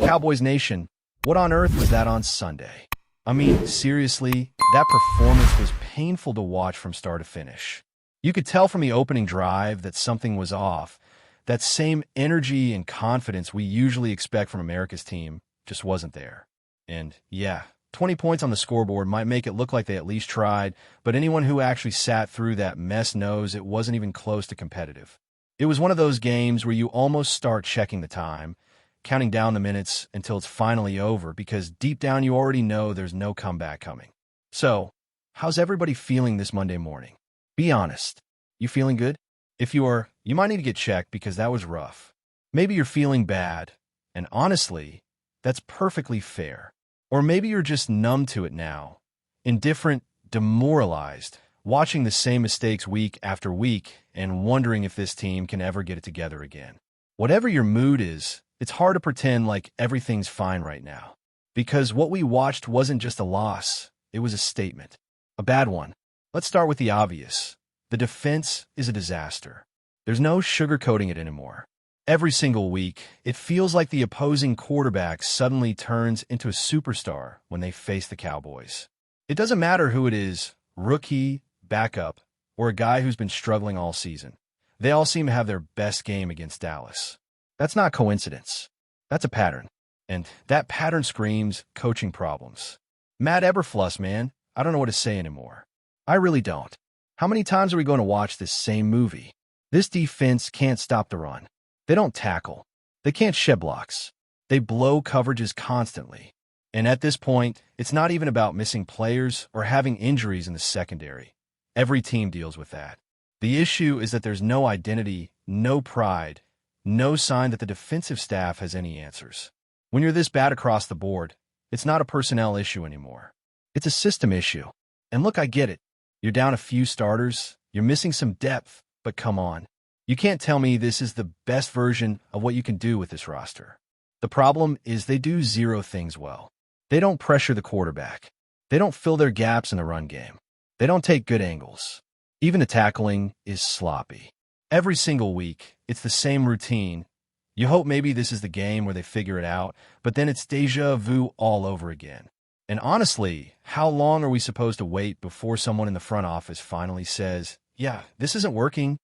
Cowboys Nation, what on earth was that on Sunday? I mean, seriously, that performance was painful to watch from start to finish. You could tell from the opening drive that something was off. That same energy and confidence we usually expect from America's team just wasn't there. And yeah, 20 points on the scoreboard might make it look like they at least tried, but anyone who actually sat through that mess knows it wasn't even close to competitive. It was one of those games where you almost start checking the time, counting down the minutes until it's finally over, because deep down you already know there's no comeback coming. So, how's everybody feeling this Monday morning? Be honest. You feeling good? If you are, you might need to get checked because that was rough. Maybe you're feeling bad, and honestly, that's perfectly fair. Or maybe you're just numb to it now, indifferent, demoralized, watching the same mistakes week after week and wondering if this team can ever get it together again. Whatever your mood is, it's hard to pretend like everything's fine right now. Because what we watched wasn't just a loss, it was a statement. A bad one. Let's start with the obvious. The defense is a disaster. There's no sugarcoating it anymore. Every single week, it feels like the opposing quarterback suddenly turns into a superstar when they face the Cowboys. It doesn't matter who it is, rookie, backup, or a guy who's been struggling all season. They all seem to have their best game against Dallas. That's not coincidence. That's a pattern. And that pattern screams coaching problems. Matt Eberflus, man, I don't know what to say anymore. I really don't. How many times are we going to watch this same movie? This defense can't stop the run. They don't tackle. They can't shed blocks. They blow coverages constantly. And at this point, it's not even about missing players or having injuries in the secondary. Every team deals with that. The issue is that there's no identity, no pride, no sign that the defensive staff has any answers. When you're this bad across the board, it's not a personnel issue anymore. It's a system issue. And look, I get it. You're down a few starters, you're missing some depth, but come on. You can't tell me this is the best version of what you can do with this roster. The problem is they do zero things well. They don't pressure the quarterback. They don't fill their gaps in the run game. They don't take good angles. Even the tackling is sloppy. Every single week, it's the same routine. You hope maybe this is the game where they figure it out, but then it's déjà vu all over again. And honestly, how long are we supposed to wait before someone in the front office finally says, yeah, this isn't working?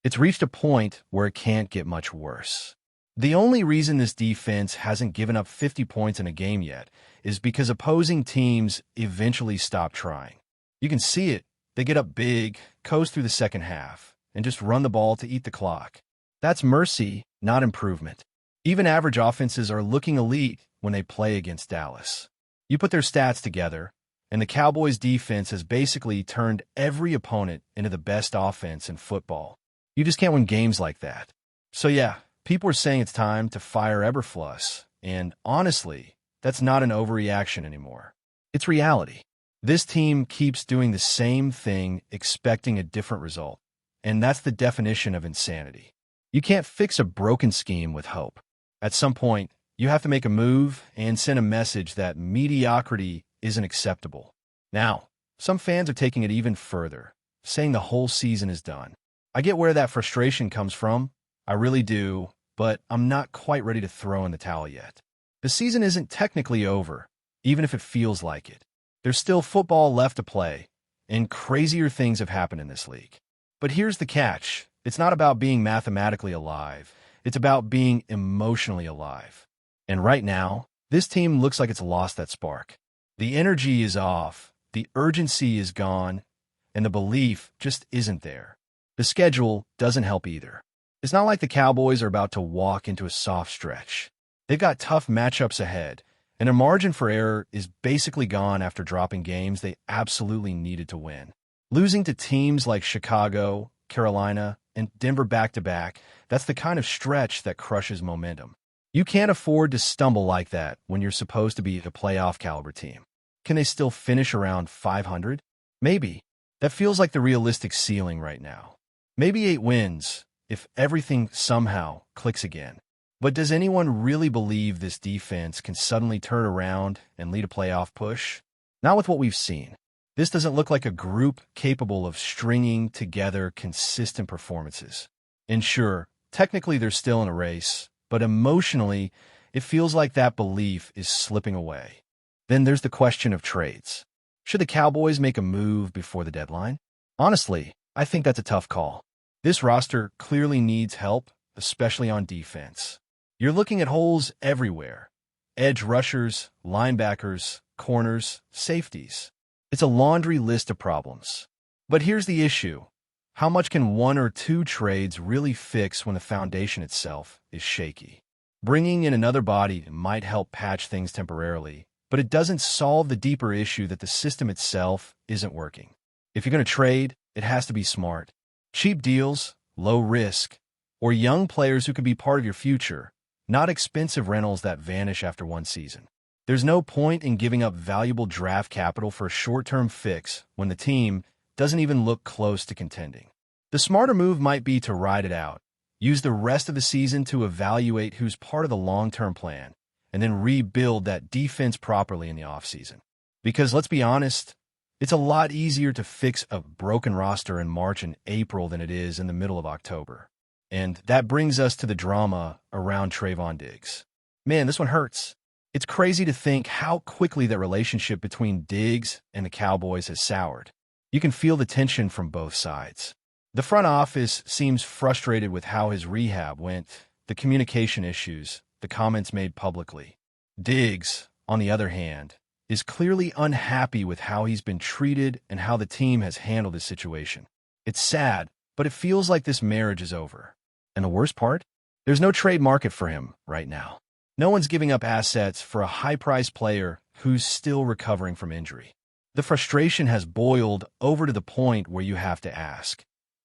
It's reached a point where it can't get much worse. The only reason this defense hasn't given up 50 points in a game yet is because opposing teams eventually stop trying. You can see it. They get up big, coast through the second half, and just run the ball to eat the clock. That's mercy, not improvement. Even average offenses are looking elite when they play against Dallas. You put their stats together, and the Cowboys' defense has basically turned every opponent into the best offense in football. You just can't win games like that. So yeah, people are saying it's time to fire Eberflus, and honestly, that's not an overreaction anymore. It's reality. This team keeps doing the same thing, expecting a different result, and that's the definition of insanity. You can't fix a broken scheme with hope. At some point, you have to make a move and send a message that mediocrity isn't acceptable. Now, some fans are taking it even further, saying the whole season is done. I get where that frustration comes from. I really do, but I'm not quite ready to throw in the towel yet. The season isn't technically over, even if it feels like it. There's still football left to play, and crazier things have happened in this league. But here's the catch. It's not about being mathematically alive. It's about being emotionally alive. And right now, this team looks like it's lost that spark. The energy is off, the urgency is gone, and the belief just isn't there. The schedule doesn't help either. It's not like the Cowboys are about to walk into a soft stretch. They've got tough matchups ahead, and their margin for error is basically gone after dropping games they absolutely needed to win. Losing to teams like Chicago, Carolina, and Denver back-to-back, that's the kind of stretch that crushes momentum. You can't afford to stumble like that when you're supposed to be a playoff-caliber team. Can they still finish around 500? Maybe. That feels like the realistic ceiling right now. Maybe 8 wins, if everything somehow clicks again. But does anyone really believe this defense can suddenly turn around and lead a playoff push? Not with what we've seen. This doesn't look like a group capable of stringing together consistent performances. And sure, technically they're still in a race, but emotionally, It feels like that belief is slipping away. Then there's the question of trades. Should the Cowboys make a move before the deadline? Honestly, I think that's a tough call. This roster clearly needs help, especially on defense. You're looking at holes everywhere. Edge rushers, linebackers, corners, safeties. It's a laundry list of problems. But here's the issue. How much can one or two trades really fix when the foundation itself is shaky? Bringing in another body might help patch things temporarily, but it doesn't solve the deeper issue that the system itself isn't working. If you're going to trade, it has to be smart. Cheap deals, low risk, or young players who could be part of your future, not expensive rentals that vanish after one season. There's no point in giving up valuable draft capital for a short-term fix when the team doesn't even look close to contending. The smarter move might be to ride it out, use the rest of the season to evaluate who's part of the long-term plan, and then rebuild that defense properly in the offseason. Because let's be honest, it's a lot easier to fix a broken roster in March and April than it is in the middle of October. And that brings us to the drama around Trevon Diggs. Man, this one hurts. It's crazy to think how quickly that relationship between Diggs and the Cowboys has soured. You can feel the tension from both sides. The front office seems frustrated with how his rehab went, the communication issues, the comments made publicly. Diggs, on the other hand, is clearly unhappy with how he's been treated and how the team has handled his situation. It's sad, but it feels like this marriage is over. And the worst part? There's no trade market for him right now. No one's giving up assets for a high-priced player who's still recovering from injury. The frustration has boiled over to the point where you have to ask,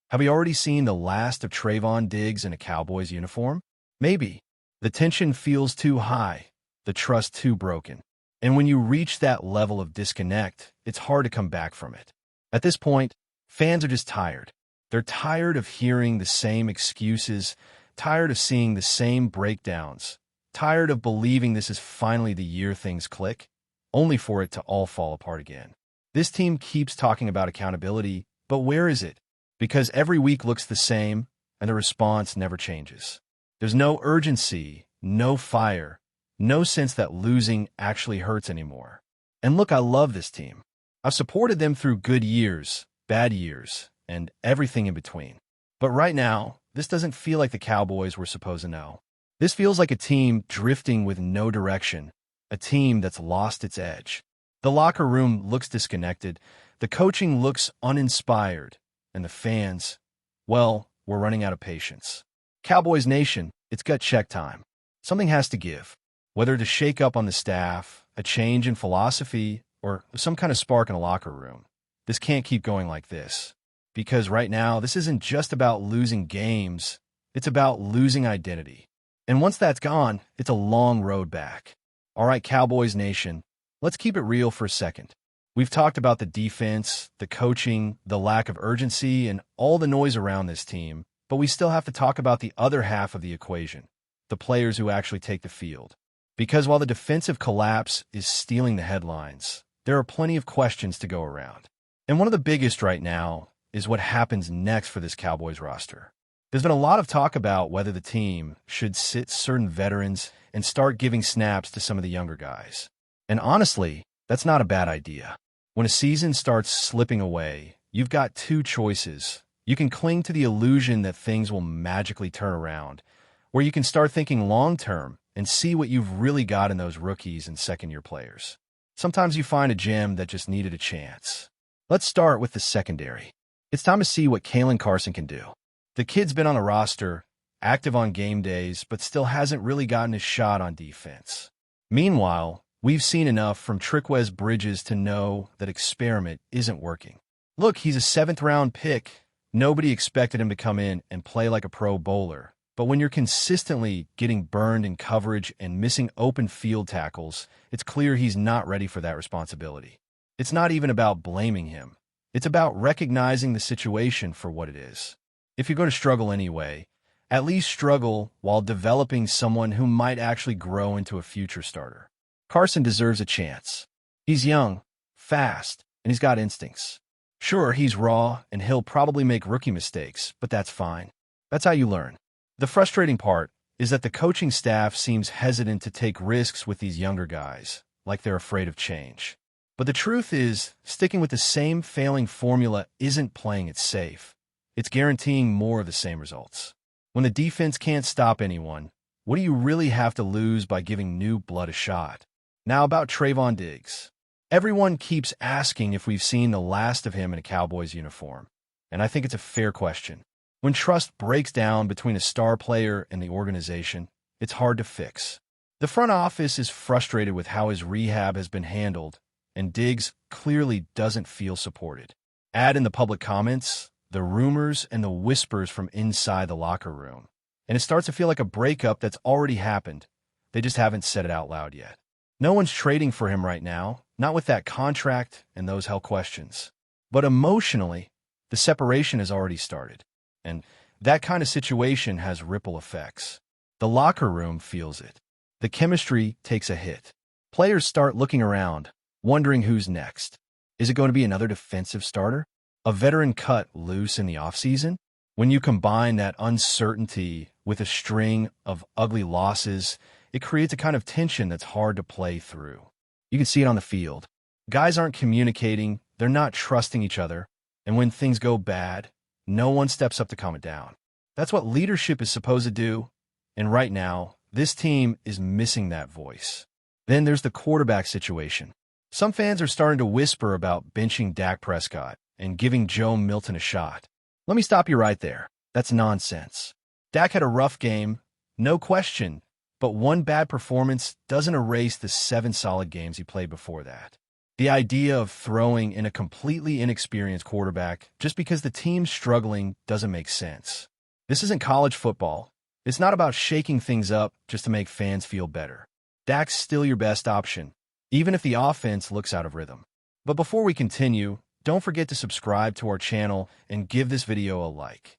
have we already seen the last of Trevon Diggs in a Cowboys uniform? Maybe. The tension feels too high, the trust too broken. And when you reach that level of disconnect, it's hard to come back from it. At this point, fans are just tired. They're tired of hearing the same excuses, tired of seeing the same breakdowns, tired of believing this is finally the year things click, only for it to all fall apart again. This team keeps talking about accountability, but where is it? Because every week looks the same, and the response never changes. There's no urgency, no fire, no sense that losing actually hurts anymore. And look, I love this team. I've supported them through good years, bad years, and everything in between. But right now, this doesn't feel like the Cowboys we're supposed to know. This feels like a team drifting with no direction, a team that's lost its edge. The locker room looks disconnected, the coaching looks uninspired, and the fans, well, we're running out of patience. Cowboys Nation, it's gut check time. Something has to give. Whether to shake up on the staff, a change in philosophy, or some kind of spark in a locker room. This can't keep going like this. Because right now, this isn't just about losing games, it's about losing identity. And once that's gone, it's a long road back. All right, Cowboys Nation, let's keep it real for a second. We've talked about the defense, the coaching, the lack of urgency, and all the noise around this team, but we still have to talk about the other half of the equation, the players who actually take the field. Because while the defensive collapse is stealing the headlines, there are plenty of questions to go around. And one of the biggest right now is what happens next for this Cowboys roster. There's been a lot of talk about whether the team should sit certain veterans and start giving snaps to some of the younger guys. And honestly, that's not a bad idea. When a season starts slipping away, you've got two choices. You can cling to the illusion that things will magically turn around, or you can start thinking long-term and see what you've really got in those rookies and second-year players. Sometimes you find a gem that just needed a chance. Let's start with the secondary. It's time to see what Kalen Carson can do. The kid's been on the roster, active on game days, but still hasn't really gotten his shot on defense. Meanwhile, we've seen enough from Trickwez Bridges to know that experiment isn't working. Look, he's a 7th-round pick. Nobody expected him to come in and play like a pro bowler. But when you're consistently getting burned in coverage and missing open field tackles, it's clear he's not ready for that responsibility. It's not even about blaming him. It's about recognizing the situation for what it is. If you're going to struggle anyway, at least struggle while developing someone who might actually grow into a future starter. Carson deserves a chance. He's young, fast, and he's got instincts. Sure, he's raw, and he'll probably make rookie mistakes, but that's fine. That's how you learn. The frustrating part is that the coaching staff seems hesitant to take risks with these younger guys, like they're afraid of change. But the truth is, sticking with the same failing formula isn't playing it safe. It's guaranteeing more of the same results. When the defense can't stop anyone, what do you really have to lose by giving new blood a shot? Now about Trevon Diggs. Everyone keeps asking if we've seen the last of him in a Cowboys uniform, and I think it's a fair question. When trust breaks down between a star player and the organization, it's hard to fix. The front office is frustrated with how his rehab has been handled, and Diggs clearly doesn't feel supported. Add in the public comments, the rumors, and the whispers from inside the locker room, and it starts to feel like a breakup that's already happened. They just haven't said it out loud yet. No one's trading for him right now, not with that contract and those hell questions. But emotionally, the separation has already started. And that kind of situation has ripple effects. The locker room feels it. The chemistry takes a hit. Players start looking around, wondering who's next. Is it going to be another defensive starter? A veteran cut loose in the offseason? When you combine that uncertainty with a string of ugly losses, it creates a kind of tension that's hard to play through. You can see it on the field. Guys aren't communicating, they're not trusting each other, and when things go bad, no one steps up to calm it down. That's what leadership is supposed to do, and right now, this team is missing that voice. Then there's the quarterback situation. Some fans are starting to whisper about benching Dak Prescott and giving Joe Milton a shot. Let me stop you right there. That's nonsense. Dak had a rough game, no question, but one bad performance doesn't erase the 7 solid games he played before that. The idea of throwing in a completely inexperienced quarterback just because the team's struggling doesn't make sense. This isn't college football. It's not about shaking things up just to make fans feel better. Dak's still your best option, even if the offense looks out of rhythm. But before we continue, don't forget to subscribe to our channel and give this video a like.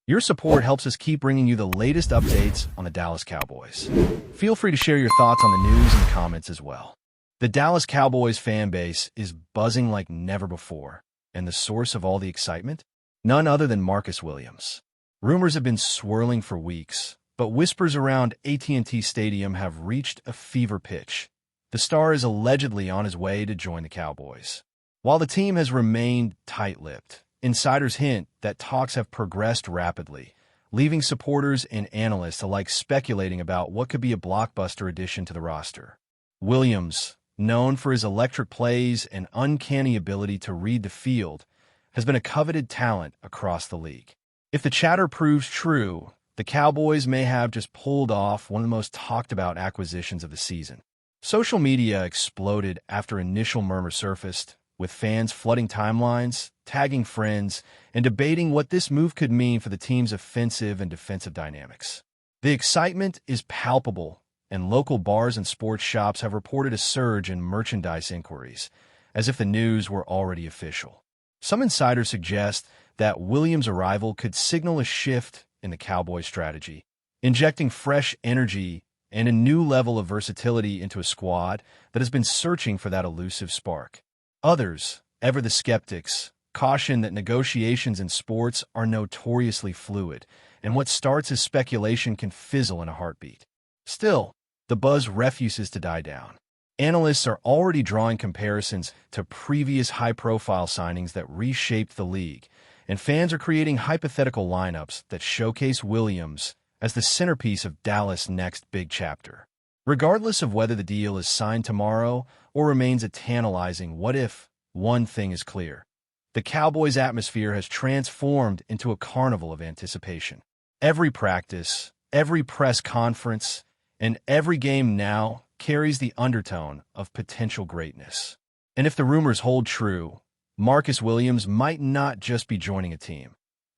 Your support helps us keep bringing you the latest updates on the Dallas Cowboys. Feel free to share your thoughts on the news in the comments as well. The Dallas Cowboys fan base is buzzing like never before, and the source of all the excitement? None other than Marcus Williams. Rumors have been swirling for weeks, but whispers around AT&T Stadium have reached a fever pitch. The star is allegedly on his way to join the Cowboys. While the team has remained tight-lipped, insiders hint that talks have progressed rapidly, leaving supporters and analysts alike speculating about what could be a blockbuster addition to the roster. Williams, known for his electric plays and uncanny ability to read the field, has been a coveted talent across the league. If the chatter proves true, the Cowboys may have just pulled off one of the most talked-about acquisitions of the season. Social media exploded after initial murmurs surfaced, with fans flooding timelines, tagging friends, and debating what this move could mean for the team's offensive and defensive dynamics. The excitement is palpable, and local bars and sports shops have reported a surge in merchandise inquiries, as if the news were already official. Some insiders suggest that Williams' arrival could signal a shift in the Cowboys' strategy, injecting fresh energy and a new level of versatility into a squad that has been searching for that elusive spark. Others, ever the skeptics, caution that negotiations in sports are notoriously fluid, and what starts as speculation can fizzle in a heartbeat. Still, the buzz refuses to die down. Analysts are already drawing comparisons to previous high-profile signings that reshaped the league, and fans are creating hypothetical lineups that showcase Williams as the centerpiece of Dallas' next big chapter. Regardless of whether the deal is signed tomorrow or remains a tantalizing what-if, one thing is clear. The Cowboys' atmosphere has transformed into a carnival of anticipation. Every practice, every press conference, and every game now carries the undertone of potential greatness. And if the rumors hold true, Marcus Williams might not just be joining a team.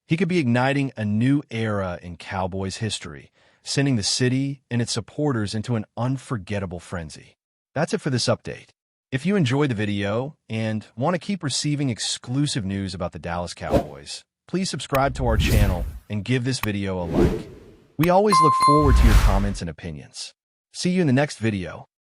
He could be igniting a new era in Cowboys history, sending the city and its supporters into an unforgettable frenzy. That's it for this update. If you enjoyed the video and want to keep receiving exclusive news about the Dallas Cowboys, please subscribe to our channel and give this video a like. We always look forward to your comments and opinions. See you in the next video.